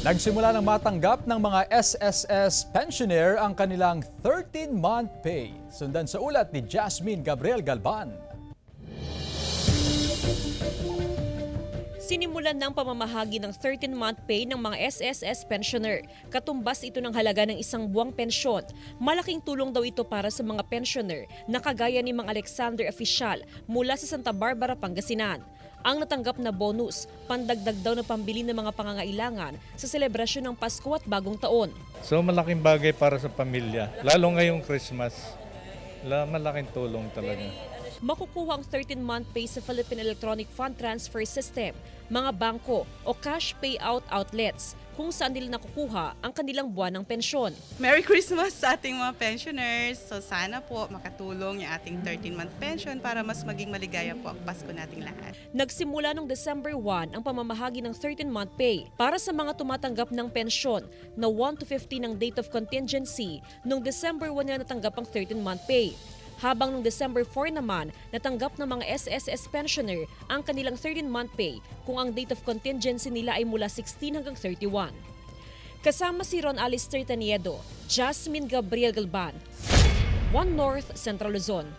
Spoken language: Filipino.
Nagsimula ng matanggap ng mga SSS pensioner ang kanilang 13-month pay. Sundan sa ulat ni Jasmine Gabriel Galban. Sinimulan ng pamamahagi ng 13-month pay ng mga SSS pensioner. Katumbas ito ng halaga ng isang buwang pensyon. Malaking tulong daw ito para sa mga pensioner na kagaya ni Mang Alexander Oficial mula sa Santa Barbara, Pangasinan. Ang natanggap na bonus, pandagdag daw na pambili ng mga pangangailangan sa selebrasyon ng Pasko at Bagong Taon. So malaking bagay para sa pamilya, lalo ngayong Christmas. Malaking tulong talaga. Makukuha ang 13-month pay sa Philippine Electronic Fund Transfer System, mga bangko o cash payout outlets kung saan nila nakukuha ang kanilang buwan ng pensyon. Merry Christmas sa ating mga pensioners. So sana po makatulong yung ating 13-month pension para mas maging maligaya po ang Pasko nating lahat. Nagsimula noong December 1 ang pamamahagi ng 13-month pay para sa mga tumatanggap ng pensyon na 1 to 50 ng date of contingency noong December 1 na natanggap ang 13-month pay. Habang noong December 4 naman, natanggap ng mga SSS pensioner ang kanilang 13-month pay kung ang date of contingency nila ay mula 16 hanggang 31. Kasama si Ron Alistair Taniedo, Jasmine Gabriel Galban, One North, Central Luzon.